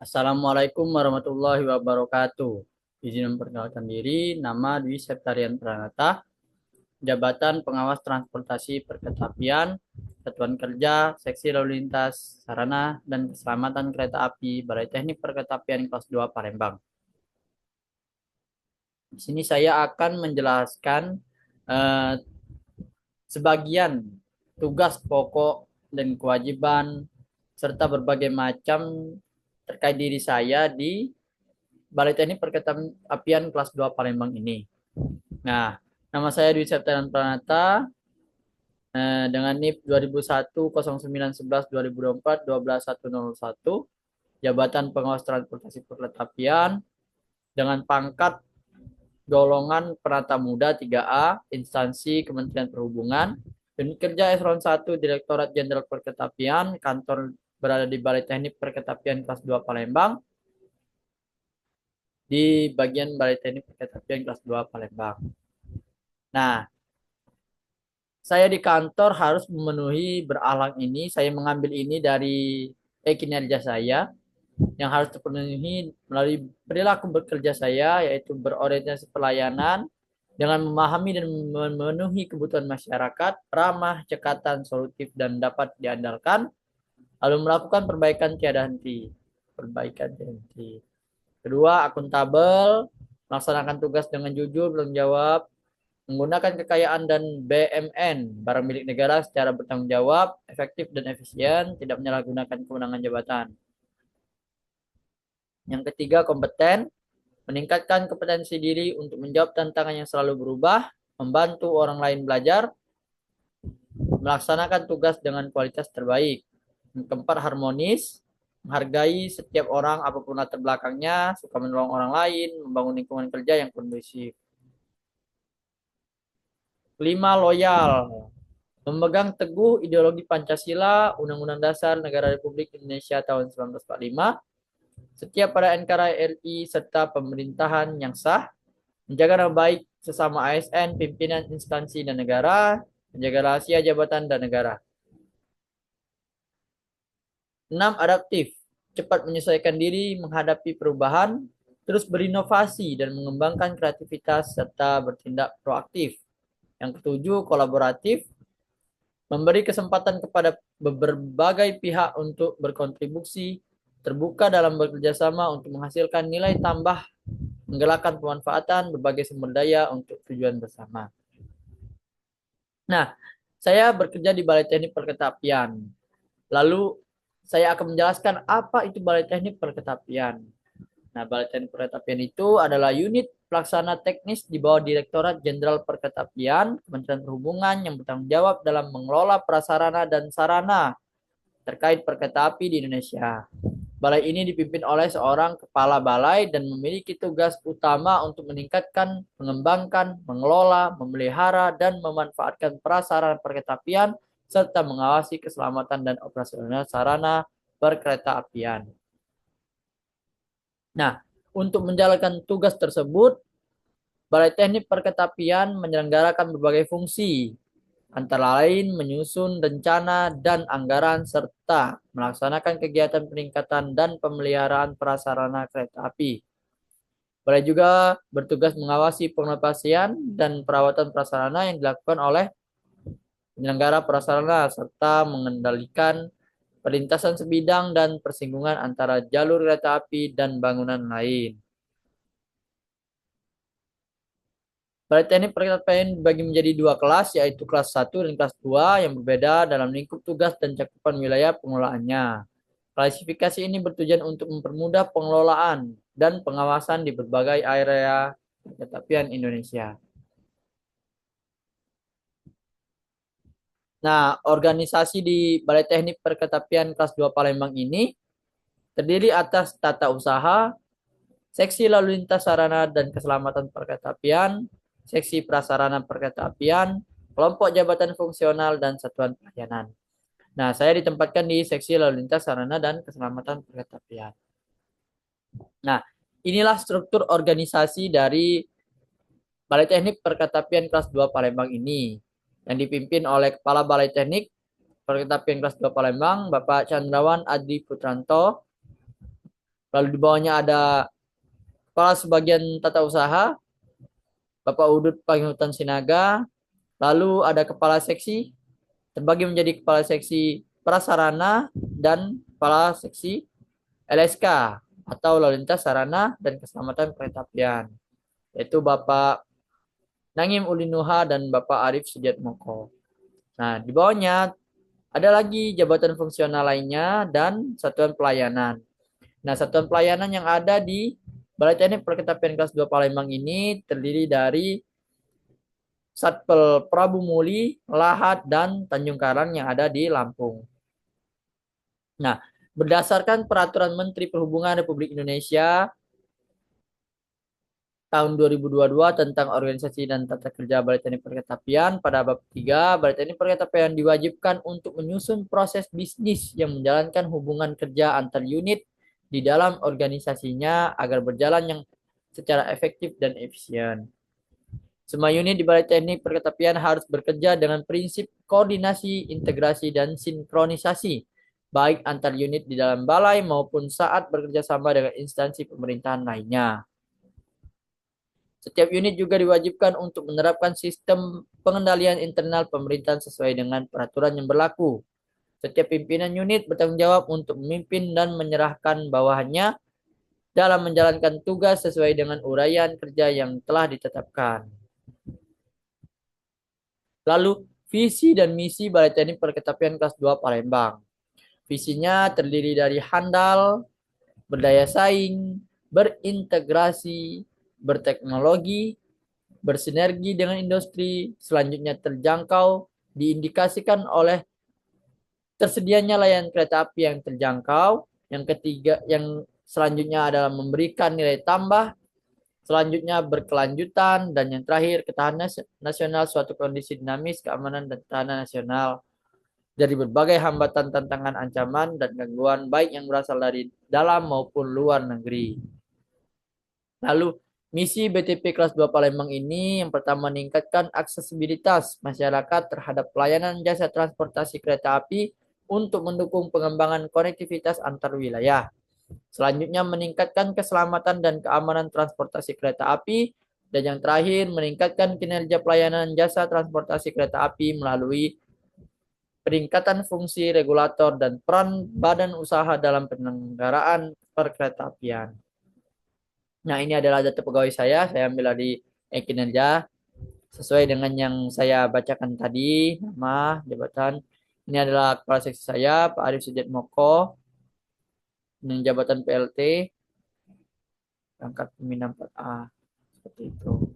Assalamualaikum warahmatullahi wabarakatuh. Izin memperkenalkan diri, nama Dwi Septarian Pranata, Jabatan Pengawas Transportasi Perkeretapian, Satuan Kerja, Seksi Lalu Lintas, Sarana, dan Keselamatan Kereta Api, Balai Teknik Perkeretapian kelas 2 Palembang. Di sini saya akan menjelaskan eh, sebagian tugas pokok dan kewajiban serta berbagai macam terkait diri saya di Balai Teknik Perkeretapian kelas 2 Palembang ini. Nah, nama saya Dwi Septian Pranata dengan NIP 2001 09 11 2024 12101, Jabatan Pengawas Transportasi Perkeretapian dengan pangkat golongan penata muda 3A, instansi Kementerian Perhubungan, unit kerja eselon 1 Direktorat Jenderal Perkeretapian, kantor berada di Balai Teknik Perkeretapian kelas 2 Palembang, di bagian Balai Teknik Perkeretapian kelas 2 Palembang. Nah, saya di kantor harus memenuhi beralang ini. Saya mengambil ini dari kinerja saya yang harus terpenuhi melalui perilaku bekerja saya, yaitu berorientasi pelayanan dengan memahami dan memenuhi kebutuhan masyarakat, ramah, cekatan, solutif, dan dapat diandalkan, lalu melakukan perbaikan tiada henti. Perbaikan tiada henti. Kedua, akuntabel, melaksanakan tugas dengan jujur, bertanggung jawab, menggunakan kekayaan dan BMN, barang milik negara secara bertanggung jawab, efektif dan efisien, tidak menyalahgunakan kewenangan jabatan. Yang ketiga, kompeten, meningkatkan kompetensi diri untuk menjawab tantangan yang selalu berubah, membantu orang lain belajar, melaksanakan tugas dengan kualitas terbaik. Yang keempat, harmonis, menghargai setiap orang apapun latar belakangnya, suka menolong orang lain, membangun lingkungan kerja yang kondusif. Kelima, loyal, memegang teguh ideologi Pancasila, Undang-Undang Dasar Negara Republik Indonesia tahun 1945, setia pada NKRI serta pemerintahan yang sah, menjaga nama baik sesama ASN, pimpinan instansi dan negara, menjaga rahasia jabatan dan negara. 6. Adaptif, cepat menyesuaikan diri menghadapi perubahan, terus berinovasi dan mengembangkan kreativitas serta bertindak proaktif. Yang ketujuh, kolaboratif, memberi kesempatan kepada berbagai pihak untuk berkontribusi, terbuka dalam bekerja sama untuk menghasilkan nilai tambah, menggalakkan pemanfaatan berbagai sumber daya untuk tujuan bersama. Nah, saya bekerja di Balai Teknik Perkeretapian. Lalu saya akan menjelaskan apa itu Balai Teknik Perkeretapian. Nah, Balai Teknik Perkeretapian itu adalah unit pelaksana teknis di bawah Direktorat Jenderal Perkeretapian, Kementerian Perhubungan yang bertanggung jawab dalam mengelola prasarana dan sarana terkait perkereta api di Indonesia. Balai ini dipimpin oleh seorang kepala balai dan memiliki tugas utama untuk meningkatkan, mengembangkan, mengelola, memelihara, dan memanfaatkan prasarana perkeretapian serta mengawasi keselamatan dan operasional sarana perkereta apian. Nah, untuk menjalankan tugas tersebut, Balai Teknik Perkeretapian menyelenggarakan berbagai fungsi, antara lain menyusun rencana dan anggaran serta melaksanakan kegiatan peningkatan dan pemeliharaan prasarana kereta api. Balai juga bertugas mengawasi pengoperasian dan perawatan prasarana yang dilakukan oleh penyelenggara prasarana serta mengendalikan perlintasan sebidang dan persinggungan antara jalur kereta api dan bangunan lain. Balai Teknik Perkeretapian dibagi menjadi dua kelas, yaitu kelas 1 dan kelas 2 yang berbeda dalam lingkup tugas dan cakupan wilayah pengelolaannya. Klasifikasi ini bertujuan untuk mempermudah pengelolaan dan pengawasan di berbagai area perkeretapian Indonesia. Nah, organisasi di Balai Teknik Perkeretapian kelas 2 Palembang ini terdiri atas tata usaha, seksi lalu lintas sarana dan keselamatan perkeretapian, seksi prasarana perkeretapian, kelompok jabatan fungsional, dan satuan pelayanan. Nah, saya ditempatkan di seksi lalu lintas sarana dan keselamatan perkeretapian. Nah, inilah struktur organisasi dari Balai Teknik Perkeretapian kelas 2 Palembang ini yang dipimpin oleh Kepala Balai Teknik Perkeretapian kelas 2 Palembang, Bapak Chandrawan Adi Putranto. Lalu di bawahnya ada kepala sebagian tata usaha, Bapak Udut Panghutan Sinaga. Lalu ada kepala seksi, terbagi menjadi kepala seksi prasarana dan kepala seksi LSK atau lalu lintas sarana dan keselamatan kereta apian, yaitu Bapak Nangim Ulinuha dan Bapak Arif Sudiatmoko. Nah, di bawahnya ada lagi jabatan fungsional lainnya dan satuan pelayanan. Nah, satuan pelayanan yang ada di Balai Teknik Perketapian kelas 2 Palembang ini terdiri dari Satpel Prabu Muli, Lahat, dan Tanjung Karang yang ada di Lampung. Nah, berdasarkan Peraturan Menteri Perhubungan Republik Indonesia tahun 2022 tentang organisasi dan tata kerja Balai Teknik Perketapian, pada bab 3, Balai Teknik Perketapian diwajibkan untuk menyusun proses bisnis yang menjalankan hubungan kerja antar unit di dalam organisasinya agar berjalan yang secara efektif dan efisien. Semua unit di Balai Teknik Perketapian harus bekerja dengan prinsip koordinasi, integrasi, dan sinkronisasi, baik antar unit di dalam balai maupun saat bekerja sama dengan instansi pemerintahan lainnya. Setiap unit juga diwajibkan untuk menerapkan sistem pengendalian internal pemerintahan sesuai dengan peraturan yang berlaku. Setiap pimpinan unit bertanggung jawab untuk memimpin dan menyerahkan bawahannya dalam menjalankan tugas sesuai dengan uraian kerja yang telah ditetapkan. Lalu, visi dan misi Balai Teknik Perketapian kelas 2 Palembang. Visinya terdiri dari handal, berdaya saing, berintegrasi, berteknologi, bersinergi dengan industri, selanjutnya terjangkau, diindikasikan oleh tersedianya layanan kereta api yang terjangkau. Yang ketiga, yang selanjutnya adalah memberikan nilai tambah, selanjutnya berkelanjutan, dan yang terakhir ketahanan nasional suatu kondisi dinamis, keamanan dan ketahanan nasional dari berbagai hambatan, tantangan, ancaman, dan gangguan baik yang berasal dari dalam maupun luar negeri. Lalu misi BTP kelas 2 Palembang ini yang pertama meningkatkan aksesibilitas masyarakat terhadap pelayanan jasa transportasi kereta api untuk mendukung pengembangan konektivitas antar wilayah. Selanjutnya meningkatkan keselamatan dan keamanan transportasi kereta api. Dan yang terakhir meningkatkan kinerja pelayanan jasa transportasi kereta api melalui peningkatan fungsi regulator dan peran badan usaha dalam penyelenggaraan perkeretaapian. Nah, ini adalah data pegawai saya. Saya ambil dari kinerja sesuai dengan yang saya bacakan tadi, nama, jabatan. Ini adalah kepala seksi saya, Pak Arif Sudiatmoko, dengan jabatan PLT, pangkat pembina 4A, seperti itu.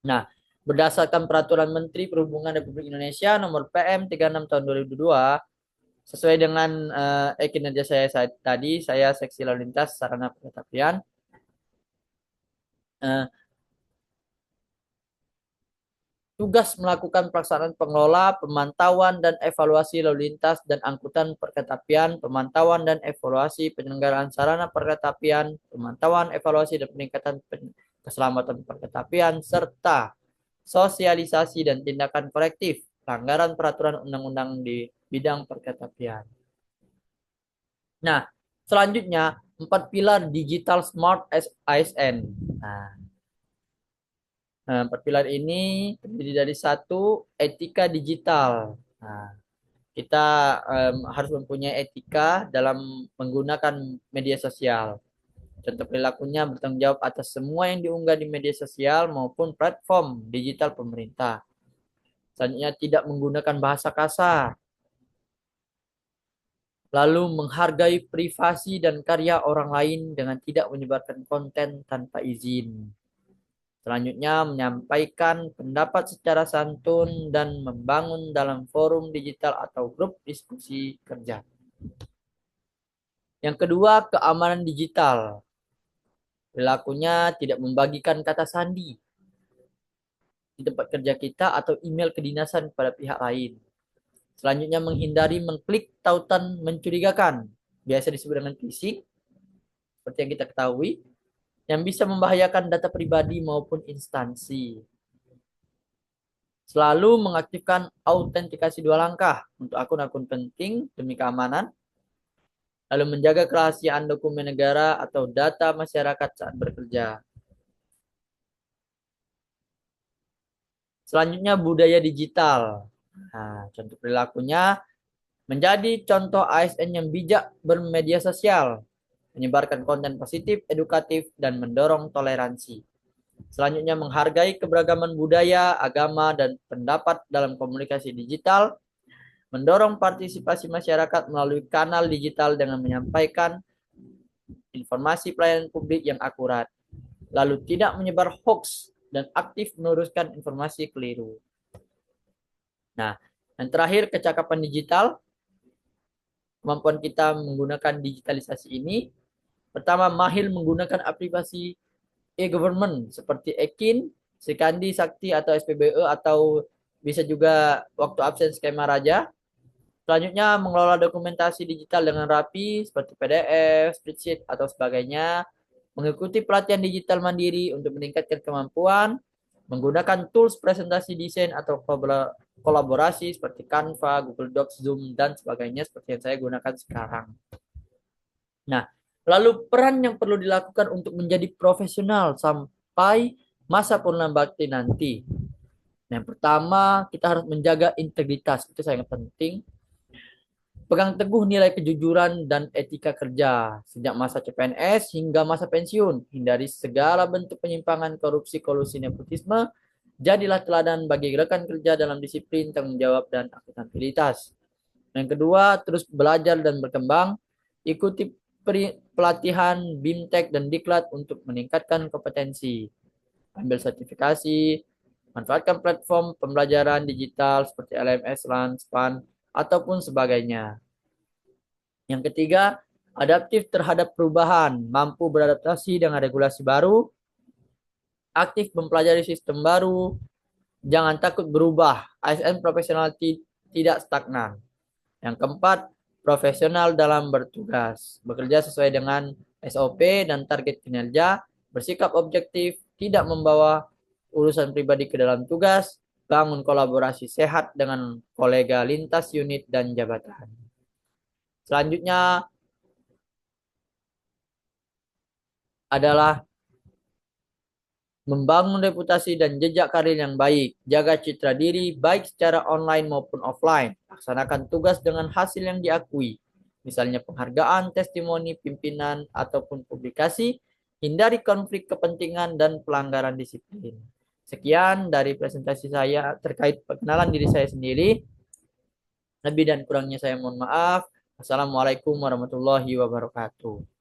Nah, berdasarkan Peraturan Menteri Perhubungan Republik Indonesia nomor PM 36 tahun 2002, sesuai dengan kinerja saya tadi, saya seksi lalu lintas sarana perkeretaapian. Tugas melakukan pelaksanaan pengelola, pemantauan dan evaluasi lalu lintas dan angkutan perkeretaapian, pemantauan dan evaluasi penyelenggaraan sarana perkeretaapian, pemantauan, evaluasi dan peningkatan keselamatan perkeretaapian, serta sosialisasi dan tindakan korektif pelanggaran peraturan undang-undang di bidang perkeretaapian. Nah, selanjutnya 4 pilar digital smart ASN. Nah, 4 pilar ini terdiri dari satu, etika digital. Nah, kita harus mempunyai etika dalam menggunakan media sosial. Contoh perilakunya bertanggung jawab atas semua yang diunggah di media sosial maupun platform digital pemerintah. Selanjutnya tidak menggunakan bahasa kasar. Lalu menghargai privasi dan karya orang lain dengan tidak menyebarkan konten tanpa izin. Selanjutnya menyampaikan pendapat secara santun dan membangun dalam forum digital atau grup diskusi kerja. Yang kedua, keamanan digital. Perilakunya tidak membagikan kata sandi di tempat kerja kita atau email kedinasan kepada pihak lain. Selanjutnya menghindari mengklik tautan mencurigakan, biasa disebut dengan phishing, seperti yang kita ketahui, yang bisa membahayakan data pribadi maupun instansi. Selalu mengaktifkan autentikasi 2 langkah untuk akun-akun penting demi keamanan. lalu menjaga kerahasiaan dokumen negara atau data masyarakat saat bekerja. Selanjutnya budaya digital. Nah, contoh perilakunya menjadi contoh ASN yang bijak bermedia sosial, menyebarkan konten positif, edukatif, dan mendorong toleransi. Selanjutnya menghargai keberagaman budaya, agama, dan pendapat dalam komunikasi digital, mendorong partisipasi masyarakat melalui kanal digital dengan menyampaikan informasi pelayanan publik yang akurat, lalu tidak menyebar hoax dan aktif meluruskan informasi keliru. Nah, yang terakhir kecakapan digital, kemampuan kita menggunakan digitalisasi ini, pertama mahir menggunakan aplikasi e-government seperti Ekin, Sekandi, Sakti atau SPBE atau bisa juga waktu absen skema raja. Selanjutnya mengelola dokumentasi digital dengan rapi seperti PDF, spreadsheet atau sebagainya. Mengikuti pelatihan digital mandiri untuk meningkatkan kemampuan, menggunakan tools presentasi desain atau kolaborasi seperti Canva, Google Docs, Zoom, dan sebagainya seperti yang saya gunakan sekarang. Nah, lalu peran yang perlu dilakukan untuk menjadi profesional sampai masa purna bakti nanti. Yang pertama, kita harus menjaga integritas. Itu sangat penting. Pegang teguh nilai kejujuran dan etika kerja sejak masa CPNS hingga masa pensiun. Hindari segala bentuk penyimpangan, korupsi, kolusi, nepotisme. Jadilah teladan bagi rekan kerja dalam disiplin, tanggung jawab, dan akuntabilitas. Yang kedua, terus belajar dan berkembang. Ikuti pelatihan BIMTEK dan Diklat untuk meningkatkan kompetensi. Ambil sertifikasi, manfaatkan platform pembelajaran digital seperti LMS, LAN, SPAN, ataupun sebagainya. Yang ketiga, adaptif terhadap perubahan, mampu beradaptasi dengan regulasi baru, aktif mempelajari sistem baru, jangan takut berubah. ASN profesional tidak stagnan. Yang keempat, profesional dalam bertugas, bekerja sesuai dengan SOP dan target kinerja, bersikap objektif, tidak membawa urusan pribadi ke dalam tugas, bangun kolaborasi sehat dengan kolega lintas unit dan jabatan. Selanjutnya adalah membangun reputasi dan jejak karir yang baik, jaga citra diri baik secara online maupun offline, laksanakan tugas dengan hasil yang diakui, misalnya penghargaan, testimoni, pimpinan, ataupun publikasi, hindari konflik kepentingan dan pelanggaran disiplin. Sekian dari presentasi saya terkait perkenalan diri saya sendiri. Lebih dan kurangnya saya mohon maaf. Assalamualaikum warahmatullahi wabarakatuh.